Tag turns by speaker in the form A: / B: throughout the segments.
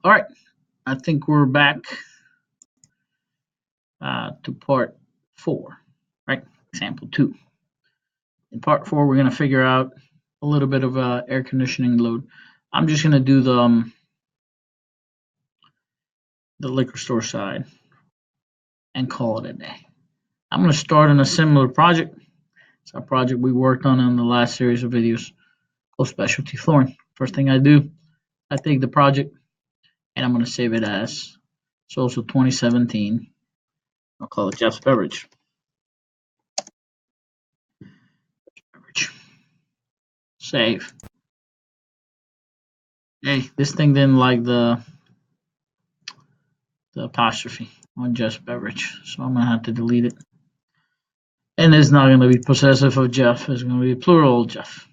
A: All right, I think we're back to part 4, right? Example 2. In part 4, we're going to figure out a little bit of air conditioning load. I'm just going to do the liquor store side and call it a day. I'm going to start on a similar project. It's a project we worked on in the last series of videos called specialty flooring. First thing I do, I take the project and I'm going to save it as also 2017. I'll call it Jeff's Beverage. Save. Hey, this thing didn't like the apostrophe on Jeff's Beverage, so I'm going to have to delete it. And it's not going to be possessive of Jeff, it's going to be plural Jeff.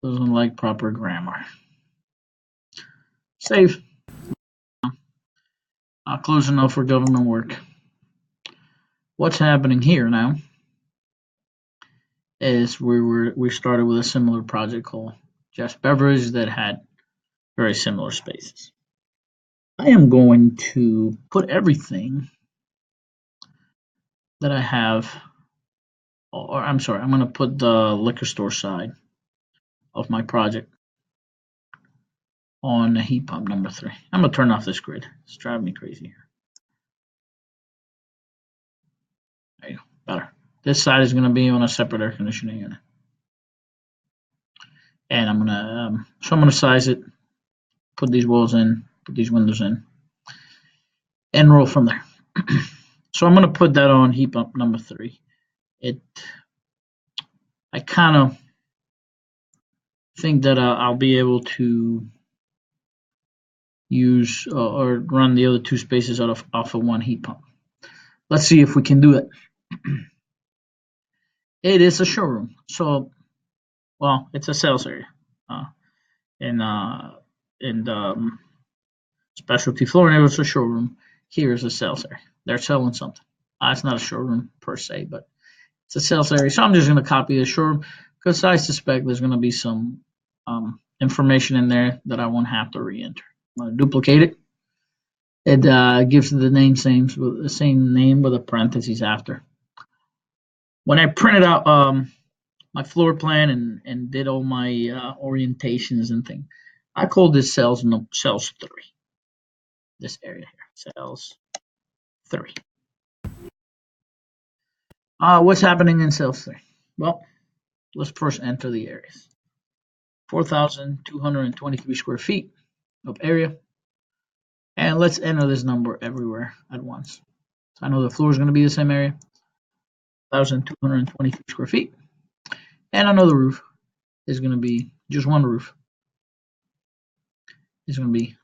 A: Doesn't like proper grammar. Save. Close enough for government work. What's happening here now is we started with a similar project called Jeff's Beverage that had very similar spaces. I am going to put everything that I have, or I'm sorry, I'm going to put the liquor store side of my project on heat pump number 3. I'm going to turn off this grid. It's driving me crazy here. There you go, better. This side is going to be on a separate air conditioning unit. And I'm going to size it, put these walls in, put these windows in, and roll from there. So I'm going to put that on heat pump number 3. I kind of think that I'll be able to use or run the other 2 spaces off of one heat pump. Let's see if we can do it. It is a showroom, so it's a sales area. In specialty flooring, it was a showroom. Here is a sales area. They're selling something. It's not a showroom per se, but it's a sales area. So I'm just going to copy the showroom because I suspect there's going to be some information in there that I won't have to re-enter. I'm going to duplicate it. It gives the same name with a parentheses after. When I printed out my floor plan and did all my orientations and things, I called this cells 3. This area here, cells 3. What's happening in cells 3? Well, let's first enter the areas. 4,223 square feet of area. And let's enter this number everywhere at once. So I know the floor is going to be the same area, 1,223 square feet. And I know the roof is going to be just one roof. It's going to be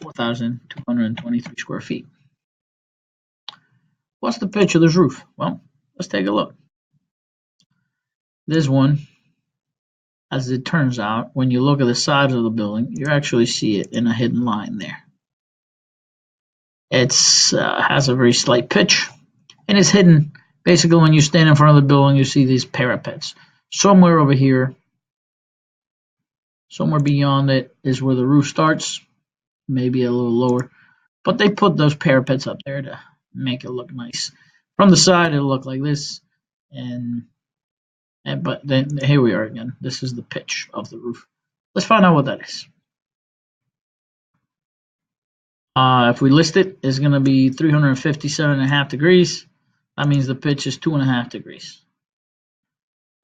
A: 4,223 square feet. What's the pitch of this roof? Well, let's take a look. This one, as it turns out, when you look at the sides of the building, you actually see it in a hidden line there. It has a very slight pitch, and it's hidden. Basically, when you stand in front of the building, you see these parapets. Somewhere over here, somewhere beyond it is where the roof starts, maybe a little lower. But they put those parapets up there to make it look nice. From the side, it'll look like this, but then here we are again. This is the pitch of the roof. Let's find out what that is. If we list it, it's going to be 357.5 degrees. That means the pitch is 2.5 degrees.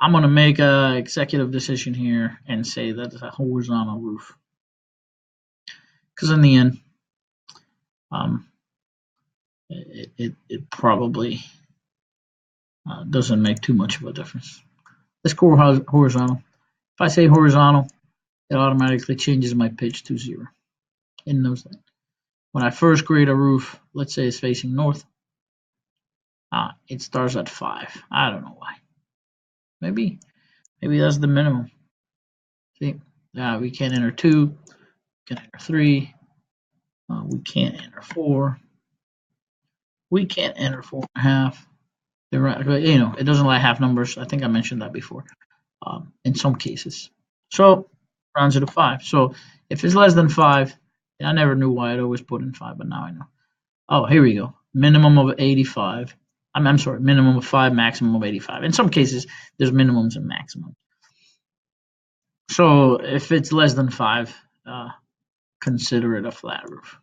A: I'm going to make an executive decision here and say that it's a horizontal roof. Because in the end, it probably doesn't make too much of a difference. Let's go horizontal. If I say horizontal, it automatically changes my pitch to 0. It knows that. When I first create a roof, let's say it's facing north, it starts at 5. I don't know why. Maybe that's the minimum. See, we can't enter 2, we can enter 3, we can't enter 4, we can't enter 4.5. It doesn't like half numbers. I think I mentioned that before. In some cases, so rounds it to 5. So if it's less than 5, I never knew why I'd always put in 5, but now I know. Oh, here we go. Minimum of 85. I'm sorry, minimum of 5, maximum of 85. In some cases, there's minimums and maximums. So if it's less than 5, consider it a flat roof.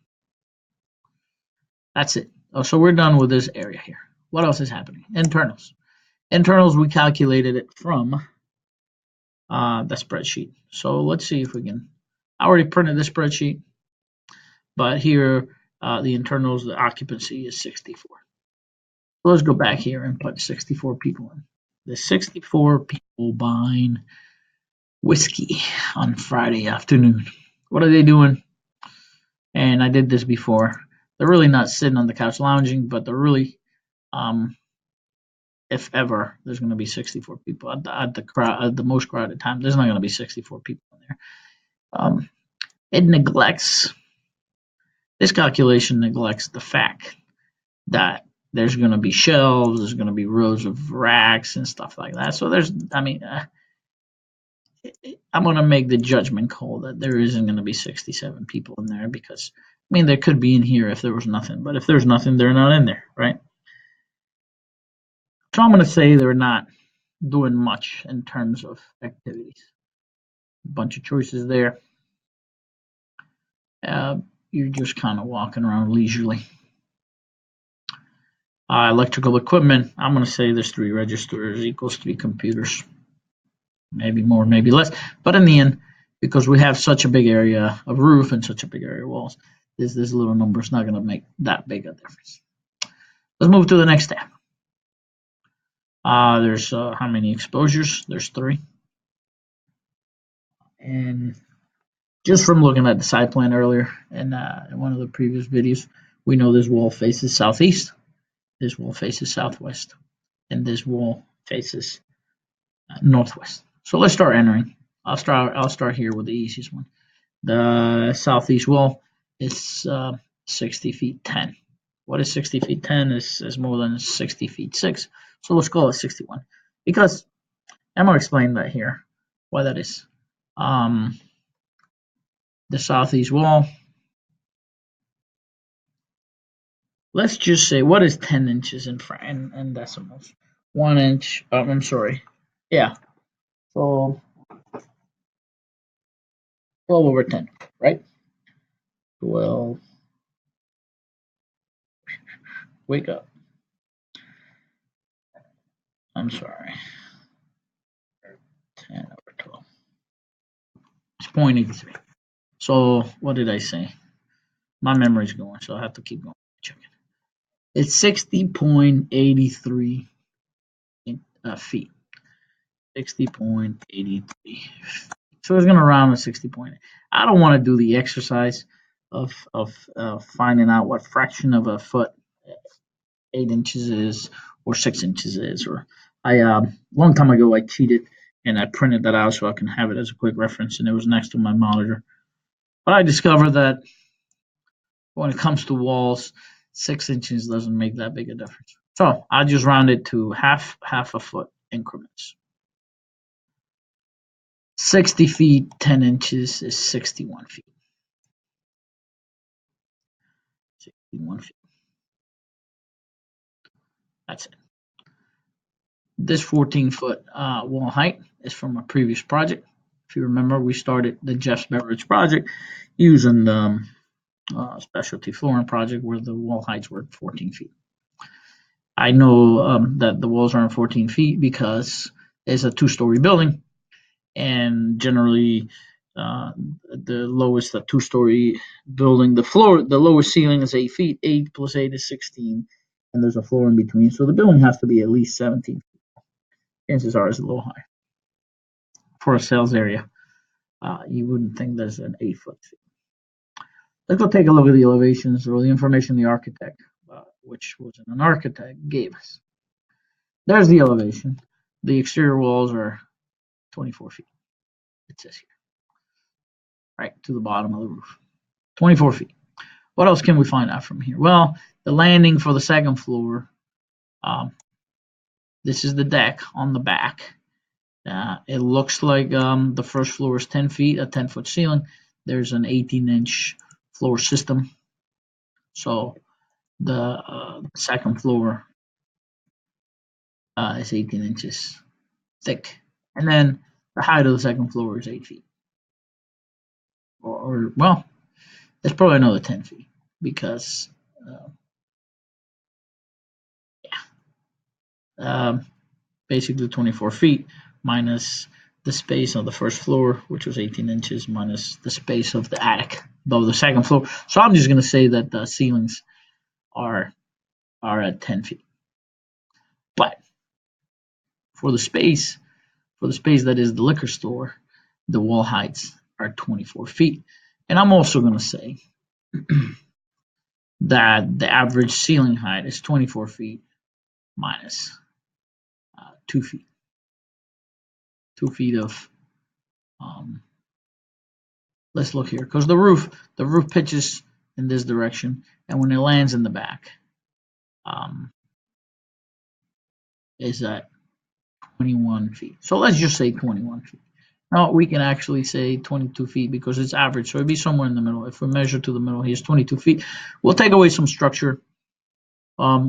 A: That's it. Oh, so we're done with this area here. What else is happening? Internals. Internals, we calculated it from the spreadsheet. So let's see if we can. I already printed the spreadsheet, but here the internals, the occupancy is 64. So let's go back here and put 64 people in. There's 64 people buying whiskey on Friday afternoon. What are they doing? And I did this before. They're really not sitting on the couch lounging, but they're really, if ever, there's going to be 64 people at the most crowded time. There's not going to be 64 people in there. It neglects. This calculation neglects the fact that there's going to be shelves, there's going to be rows of racks and stuff like that. So I'm going to make the judgment call that there isn't going to be 67 people in there because, there could be in here if there was nothing, but if there's nothing, they're not in there, right? So I'm going to say they're not doing much in terms of activities. A bunch of choices there. You're just kind of walking around leisurely. Electrical equipment, I'm going to say there's 3 registers equals 3 computers. Maybe more, maybe less. But in the end, because we have such a big area of roof and such a big area of walls, this little number is not going to make that big a difference. Let's move to the next tab. There's how many exposures? There's 3. And just from looking at the site plan earlier and in one of the previous videos, we know this wall faces southeast, this wall faces southwest, and this wall faces northwest. So let's start entering. I'll start here with the easiest one. The southeast wall is 60 feet 10. What is 60 feet 10? Is more than 60 feet 6. So let's call it 61 because I'm going to explain that here, why that is. The southeast wall, let's just say, what is 10 inches in decimals? 1 inch, I'm sorry. Yeah. So 12 over 10, right? 12. Wake up. I'm sorry. 10 over 12. It's 0.83. So what did I say? My memory's going, so I have to keep going. Check it. It's 60.83 feet. 60.83. So it's going to round to 60.8. I don't want to do the exercise of finding out what fraction of a foot 8 inches is or 6 inches is. Or long time ago I cheated and I printed that out so I can have it as a quick reference, and it was next to my monitor. But I discovered that when it comes to walls, 6 inches doesn't make that big a difference. So I just round it to half a foot increments. 60 feet, 10 inches is 61 feet. 61 feet. That's it. This 14-foot wall height is from a previous project. If you remember, we started the Jeff's Beverage project using the specialty flooring project where the wall heights were 14 feet. I know that the walls aren't 14 feet because it's a 2-story building, and generally the lowest, the 2-story building, the lowest ceiling is 8 feet. 8 plus 8 is 16, and there's a floor in between, so the building has to be at least 17 feet. Chances are it's a little high for a sales area. You wouldn't think there's an 8-foot fee. Let's go take a look at the elevations or the information the architect, which was an architect, gave us. There's the elevation. The exterior walls are 24 feet. It says here, right to the bottom of the roof. 24 feet. What else can we find out from here? Well, the landing for the second floor, this is the deck on the back. It looks like the first floor is 10 feet, a 10-foot ceiling. There's an 18-inch floor system. So the second floor is 18 inches thick, and then the height of the second floor is 8 feet, or well, it's probably another 10 feet because uh, um, basically 24 feet minus the space of the first floor, which was 18 inches, minus the space of the attic above the second floor. So I'm just going to say that the ceilings are at 10 feet. But for the space that is the liquor store, the wall heights are 24 feet. And I'm also going to say that the average ceiling height is 24 feet minus 2 feet. 2 feet of let's look here, because the roof pitches in this direction, and when it lands in the back, is at 21 feet. So let's just say 21 feet. Now we can actually say 22 feet because it's average, so it'd be somewhere in the middle. If we measure to the middle, here's 22 feet. We'll take away some structure. For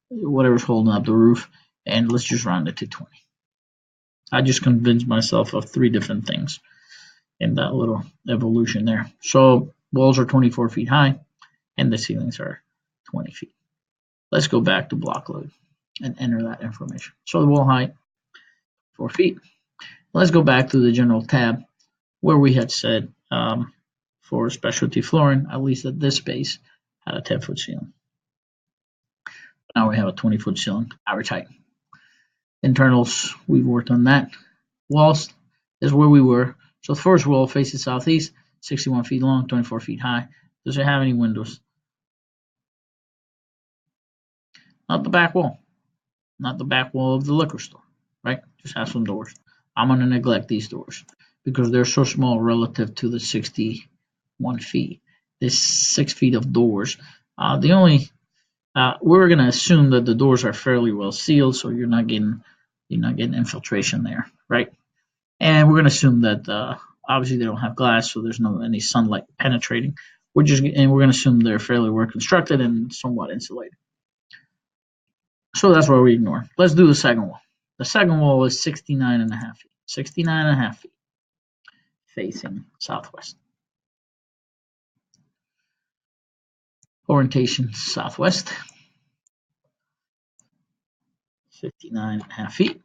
A: whatever's holding up the roof, and let's just round it to 20. I just convinced myself of 3 different things in that little evolution there. So walls are 24 feet high, and the ceilings are 20 feet. Let's go back to block load and enter that information. So the wall height, 4 feet. Let's go back to the general tab where we had said for specialty flooring, at least at this space, had a 10-foot ceiling. Now we have a 20-foot ceiling, average height. Internals, we've worked on that. Walls is where we were. So the first wall faces southeast, 61 feet long, 24 feet high. Does it have any windows? Not the back wall. Not the back wall of the liquor store, right? Just has some doors. I'm going to neglect these doors because they're so small relative to the 61 feet. There's 6 feet of doors. We're going to assume that the doors are fairly well sealed, so you're not getting infiltration there, right? And we're going to assume that obviously they don't have glass, so there's no any sunlight penetrating. We're going to assume they're fairly well constructed and somewhat insulated. So that's what we ignore. Let's do the second wall. The second wall is 69.5 feet. 69.5 feet facing southwest. Orientation southwest. 59.5 feet.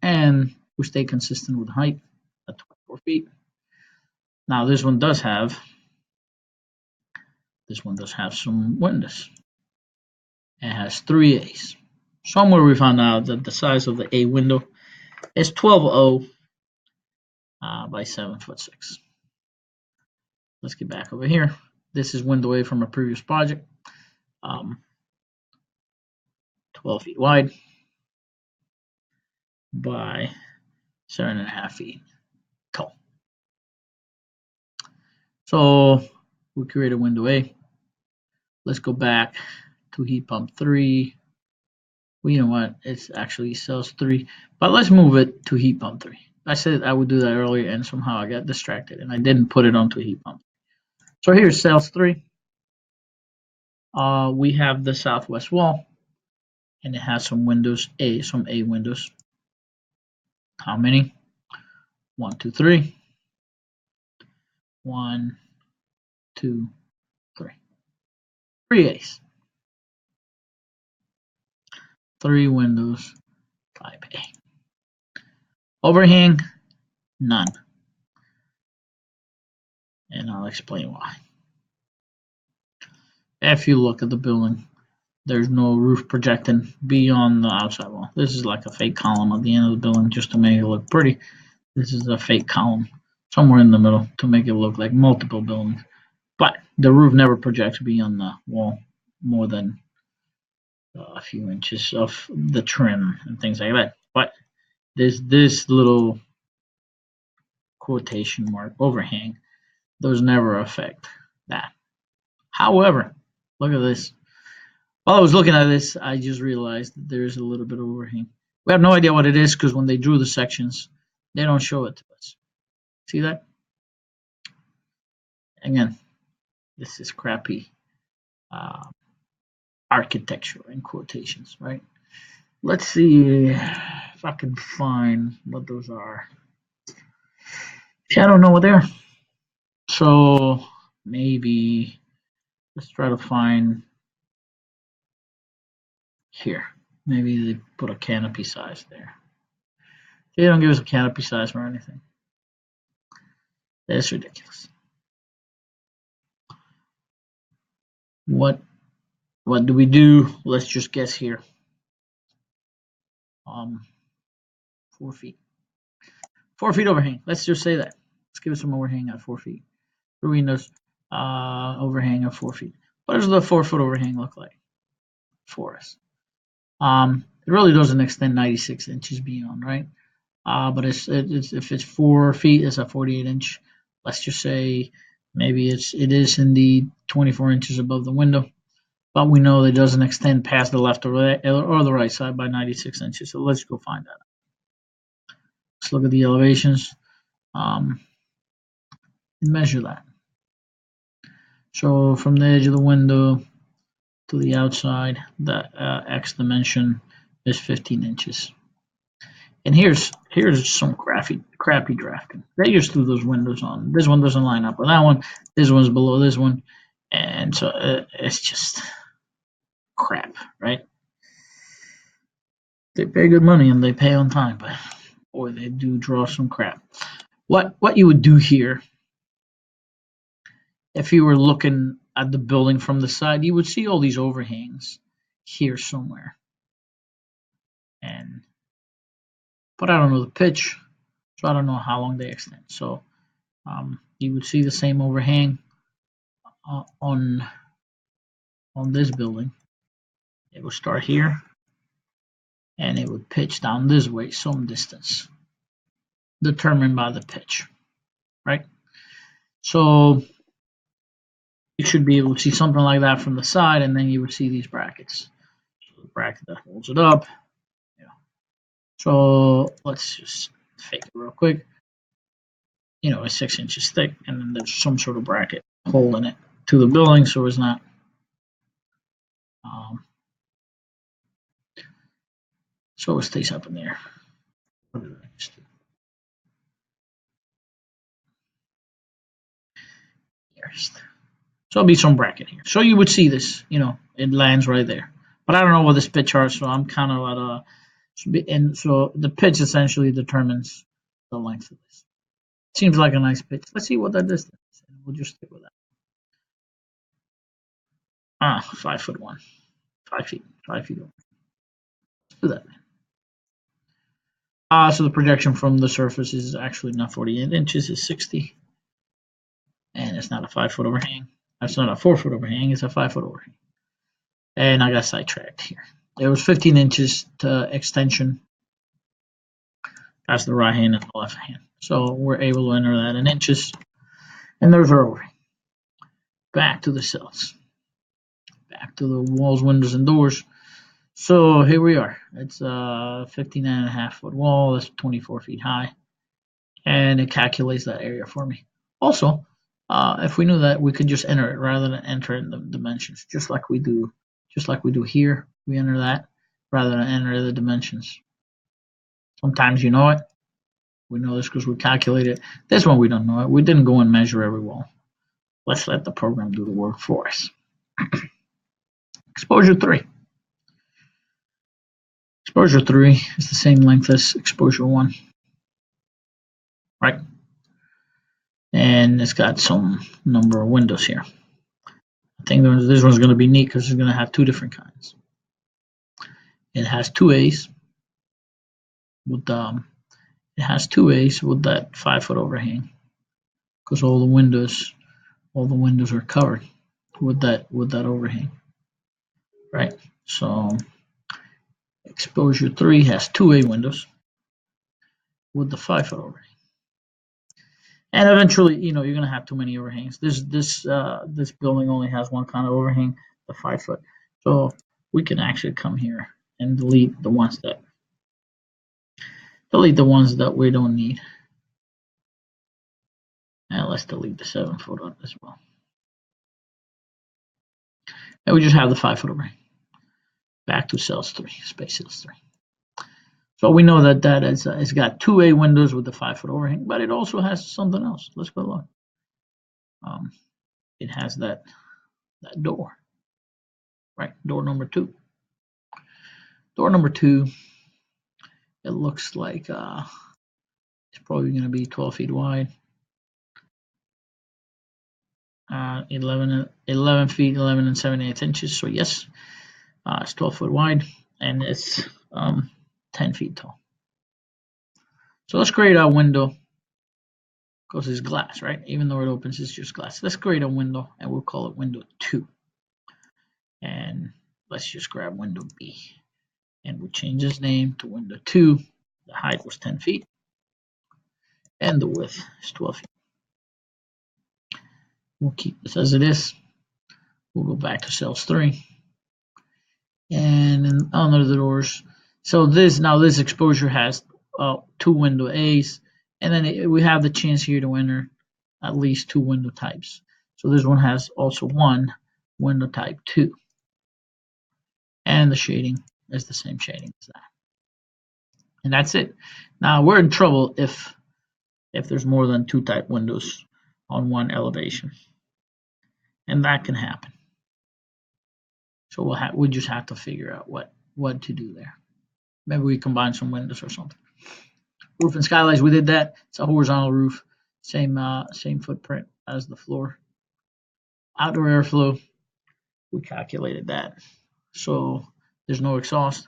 A: And we stay consistent with height at 24 feet. Now this one does have some windows. It has 3 A's. Somewhere we found out that the size of the A window is 12.0 by 7'6". Let's get back over here. This is window A from a previous project. 12 feet wide by 7.5 feet tall. So we created window A. Let's go back to heat pump 3. Well, you know what? It's actually cells 3, but let's move it to heat pump 3. I said I would do that earlier, and somehow I got distracted, and I didn't put it onto heat pump. So here's cells 3. We have the southwest wall, and it has some windows, some A windows. How many? 1, 2, 3. 1, 2, 3. 3 A's. 3 windows, 5 A. Overhang, none. And I'll explain why. If you look at the building, there's no roof projecting beyond the outside wall. This is like a fake column at the end of the building just to make it look pretty. This is a fake column somewhere in the middle to make it look like multiple buildings. But the roof never projects beyond the wall more than a few inches of the trim and things like that. But this little quotation mark overhang does never affect that. However, look at this. While I was looking at this, I just realized that there's a little bit of overhang. We have no idea what it is because when they drew the sections, they don't show it to us. See that? again, this is crappy architecture in quotations, right? Let's see if I can find what those are. See, I don't know what they are. So maybe let's try to find here. Maybe they put a canopy size there. They don't give us a canopy size or anything. That's ridiculous. What do we do? Let's just guess here. 4 feet. 4 feet overhang. Let's just say that. Let's give it some overhang at 4 feet. The windows overhang of 4 feet. What does the 4-foot overhang look like for us? It really doesn't extend 96 inches beyond, right? But if it's 4 feet, it's a 48 inch. Let's just say maybe it is indeed 24 inches above the window, but we know that it doesn't extend past the left or the right side by 96 inches. So let's go find that. Let's look at the elevations and measure that. So from the edge of the window to the outside, the X dimension is 15 inches. And here's some crappy drafting. They just threw those windows on. This one doesn't line up with that one. This one's below this one, and so it's just crap, right? They pay good money and they pay on time, but boy, they do draw some crap. What you would do here, if you were looking at the building from the side, you would see all these overhangs here somewhere, but I don't know the pitch, so I don't know how long they extend. So you would see the same overhang on this building. It would start here, and it would pitch down this way some distance, determined by the pitch, right? So you should be able to see something like that from the side, and then you would see these brackets. So the bracket that holds it up. So let's just fake it real quick. It's 6 inches thick, and then there's some sort of bracket holding it to the building, so it's not. So it stays up in there. So it'll be some bracket here. So you would see this, it lands right there. But I don't know what this pitch are, so I'm kind of at a. And so the pitch essentially determines the length of this. Seems like a nice pitch. Let's see what that distance is. We'll just stick with that. 5'1", 5 feet, 5 feet over. Let's do that. So the projection from the surface is actually not 48 inches, it's 60. And it's not a 5-foot overhang. That's not a 4-foot overhang, it's a 5-foot overhang. And I got sidetracked here. There was 15 inches to extension. That's the right hand and the left hand. So we're able to enter that in inches. And there's our overhang. Back to the cells. Back to the walls, windows, and doors. So here we are. It's a 15.5-foot wall. That's 24 feet high. And it calculates that area for me. Also, if we knew that, we could just enter it rather than enter in the dimensions, just like we do here. We enter that rather than enter the dimensions. Sometimes you know it. We know this because we calculate it. This one we don't know it. We didn't go and measure every wall. Let's let the program do the work for us. Exposure 3. Exposure 3 is the same length as exposure 1, right? And it's got some number of windows here. I think this one's going to be neat because it's going to have 2 different kinds. It has 2 A's with that 5-foot overhang because all the windows are covered with that overhang, right? So exposure 3 has 2 A windows with the 5-foot overhang. And eventually, you're going to have too many overhangs. This building only has one kind of overhang, the 5-foot. So we can actually come here and delete the ones that we don't need. And And let's delete the 7-foot on as well. And we just have the 5-foot overhang. Back to cells 3, space cells 3. So we know that it's got 2A windows with the 5-foot overhang, but it also has something else. Let's go look. It has that door, right? Door number 2. Door number 2. It looks like it's probably going to be 12 feet wide. 11 feet, 11 and 7/8 inches. So yes, it's 12 foot wide, and it's 10 feet tall. So let's create our window, because it's glass, right? Even though it opens, it's just glass. Let's create a window, and we'll call it window 2. And let's just grab window B, and we'll change its name to window 2. The height was 10 feet, and the width is 12 feet. We'll keep this as it is. We'll go back to cells 3, and then under the doors. So this exposure has 2 window A's, and then we have the chance here to enter at least 2 window types. So this one has also 1 window type 2, and the shading is the same shading as that. And that's it. Now we're in trouble if there's more than 2 type windows on one elevation, and that can happen. So we just have to figure out what to do there. Maybe we combine some windows or something. Roof and skylights, we did that. It's a horizontal roof, same footprint as the floor. Outdoor airflow, we calculated that. So there's no exhaust,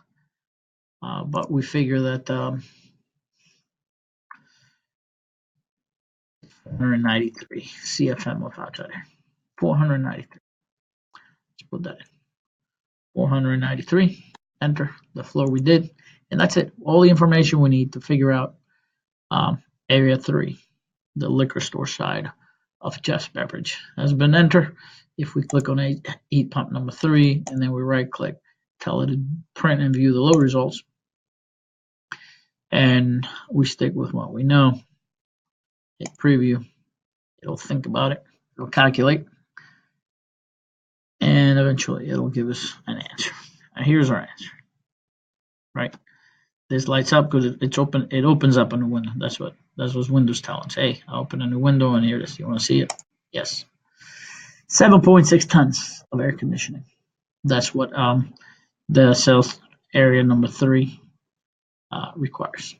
A: but we figure that 493 CFM of outside air. 493. Let's put that in. 493. Enter the floor we did, and that's it. All the information we need to figure out area 3, the liquor store side of Jeff's Beverage, has been entered. If we click on heat pump number 3, and then we right click, tell it to print and view the load results, and we stick with what we know, hit preview, it'll think about it, it'll calculate, and eventually it'll give us an answer. And here's our answer, right? This lights up because it's open. It opens up a new window. That's what Windows telling us. Hey, I open a new window, and here it is. You want to see it? Yes. 7.6 tons of air conditioning. That's what the sales area number 3 requires.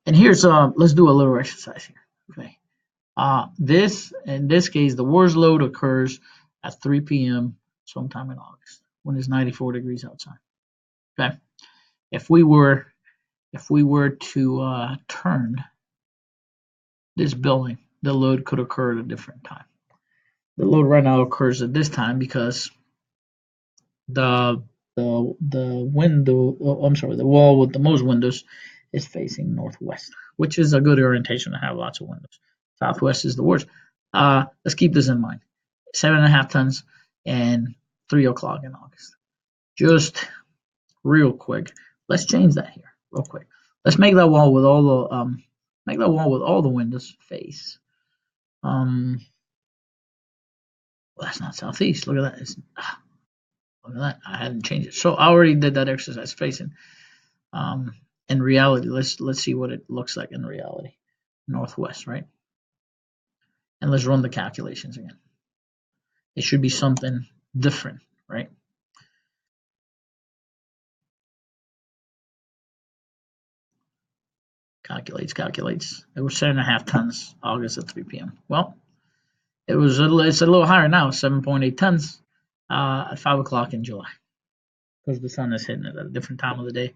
A: And here's let's do a little exercise here. Okay. In this case, the worst load occurs at 3 p.m. sometime in August when it's 94 degrees outside. Okay. If we were to turn this building, the load could occur at a different time. The load right now occurs at this time because the window, the wall with the most windows is facing northwest, which is a good orientation to have lots of windows. Southwest is the worst. Let's keep this in mind. 7.5 tons and 3 o'clock in August. Just real quick, let's change that here real quick. Let's make that wall with all the windows face. Well, that's not southeast. Look at that. Look at that. I hadn't changed it. So I already did that exercise facing. In reality, let's see what it looks like in reality. Northwest, right? And let's run the calculations again. It should be something different, right? Calculates. It was 7.5 tons August at 3 p.m. Well, it's a little higher now, 7.8 tons at 5 o'clock in July, because the sun is hitting it at a different time of the day.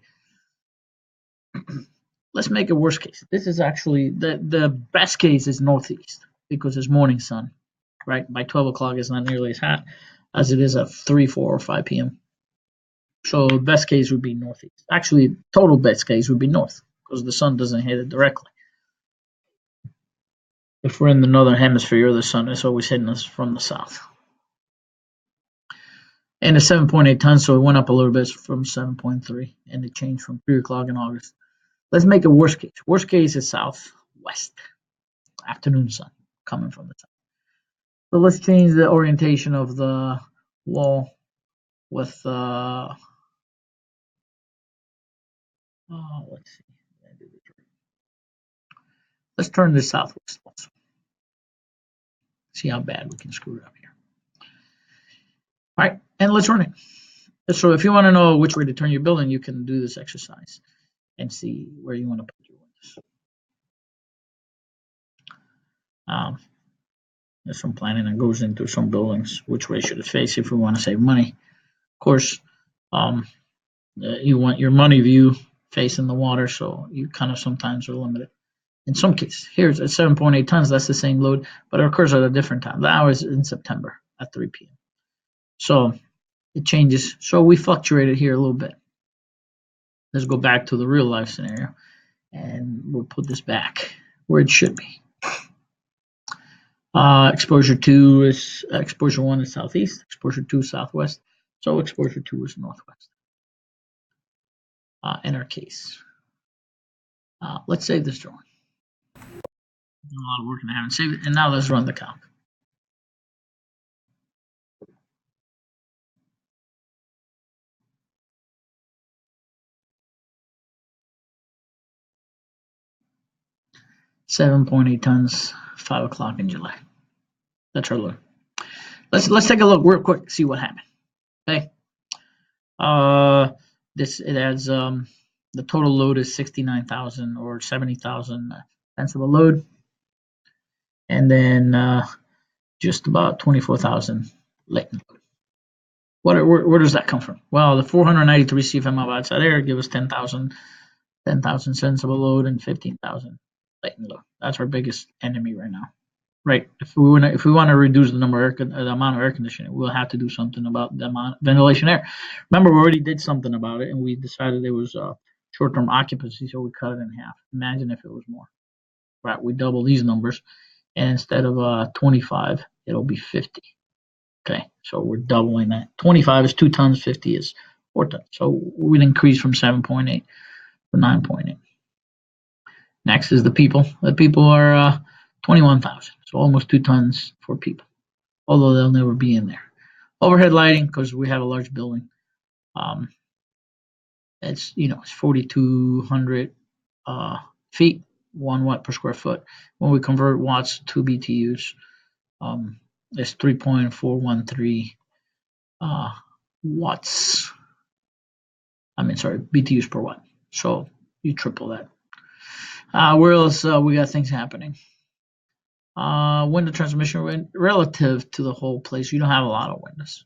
A: Let's make a worst case. This is actually the best case is northeast because it's morning sun, right? By 12 o'clock, it's not nearly as hot as it is at 3, 4, or 5 p.m. So best case would be northeast. Actually, total best case would be north because the sun doesn't hit it directly. If we're in the northern hemisphere, the sun is always hitting us from the south. And it's 7.8 tons, so it went up a little bit from 7.3, and it changed from 3 o'clock in August. Let's make a worst case. Worst case is southwest, afternoon sun. coming from the top. So let's change the orientation of the wall with let's see. Let's turn this southwest also. See how bad we can screw it up here. All right, and let's run it. So if you want to know which way to turn your building, you can do this exercise and see where you want to put your windows. There's some planning that goes into some buildings. Which way should it face if we want to save money? Of course, you want your money view facing the water, so you kind of sometimes are limited. In some cases, here's at 7.8 tons, that's the same load, but it occurs at a different time. That was in September at 3 p.m. So it changes. So we fluctuated here a little bit. Let's go back to the real life scenario, and we'll put this back where it should be. Exposure 2 is exposure 1 is southeast, exposure 2 is southwest, so exposure 2 is northwest. In our case, let's save this drawing. A lot of work and I haven't saved it, and now let's run the calc. $7.8 tons, 5 o'clock in July. That's our load. Let's take a look real quick, see what happened. Okay. It adds the total load is 69,000 or 70,000 cents of a load, and then just about 24,000 latent load. Where does that come from? Well, the 493 CFM of outside air give us 10,000 cents of a load and 15,000 latent load. That's our biggest enemy right now. Right. If we want to reduce the amount of air conditioning, we'll have to do something about the amount of ventilation air. Remember, we already did something about it, and we decided it was short-term occupancy, so we cut it in half. Imagine if it was more. Right. We double these numbers, and instead of 25, it'll be 50. Okay. So we're doubling that. 25 is 2 tons. 50 is 4 tons. So we'd increase from 7.8 to 9.8. Next is the people. The people are 21,000, so almost 2 tons for people, although they'll never be in there. Overhead lighting, because we have a large building, it's 4,200 feet, 1 watt per square foot. When we convert watts to BTUs, it's 3.413 watts. BTUs per watt. So you triple that. Where else we got things happening? Window transmission relative to the whole place, you don't have a lot of windows,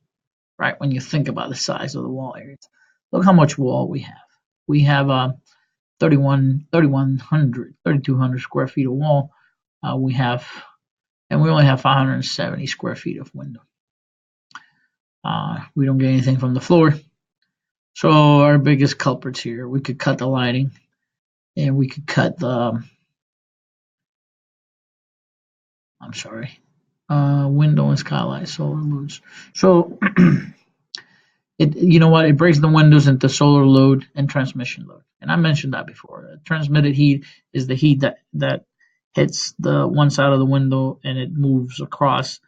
A: right? When you think about the size of the wall areas, look how much wall we have. We have 3,200 square feet of wall. And we only have 570 square feet of window. We don't get anything from the floor. So our biggest culprits here, we could cut the lighting, and we could cut the window and skylight solar loads. So it breaks the windows into solar load and transmission load. And I mentioned that before. Transmitted heat is the heat that hits the one side of the window and it moves across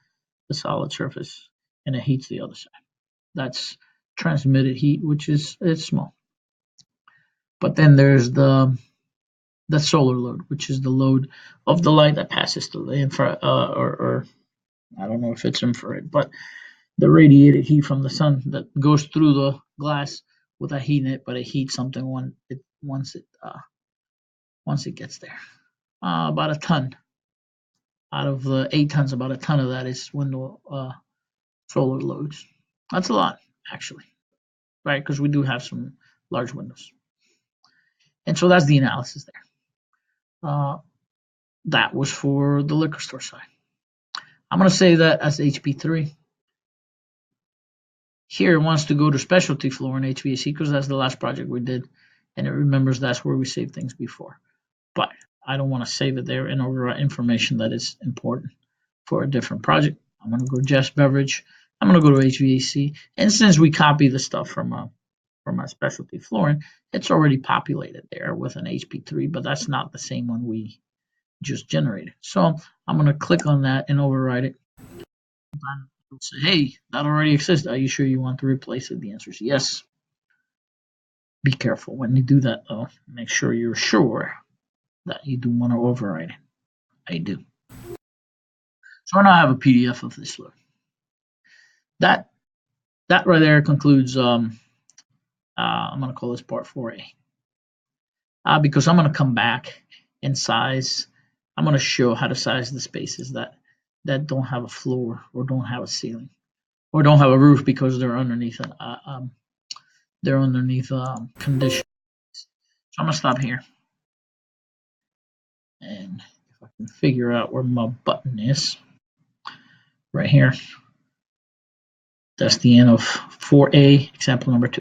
A: the solid surface and it heats the other side. That's transmitted heat, which is small. But then there's the solar load, which is the load of the light that passes through the infrared, or I don't know if it's infrared, but the radiated heat from the sun that goes through the glass without heating it, but it heats something once it gets there. About a ton out of the 8 tons, about a ton of that is window solar loads. That's a lot, actually, right? Because we do have some large windows, and so that's the analysis there. That was for the liquor store side. I'm going to say that as HP3. Here it wants to go to specialty floor in HVAC because that's the last project we did, and it remembers that's where we saved things before. But I don't want to save it there and overwrite information that is important for a different project. I'm going to go Jeff's Beverage. I'm going to go to HVAC, and since we copy the stuff from a specialty flooring, it's already populated there with an HP3, but that's not the same one we just generated. So I'm going to click on that and override it. It'll say, hey, that already exists. Are you sure you want to replace it? The answer is yes. Be careful when you do that, though. Make sure you're sure that you do want to override it. I do. So now I have a PDF of this look. That right there concludes. I'm going to call this part 4A. Because I'm going to come back and size. I'm going to show how to size the spaces that don't have a floor or don't have a ceiling or don't have a roof because they're underneath conditions. So I'm going to stop here. And if I can figure out where my button is, right here, that's the end of 4A, example number 2.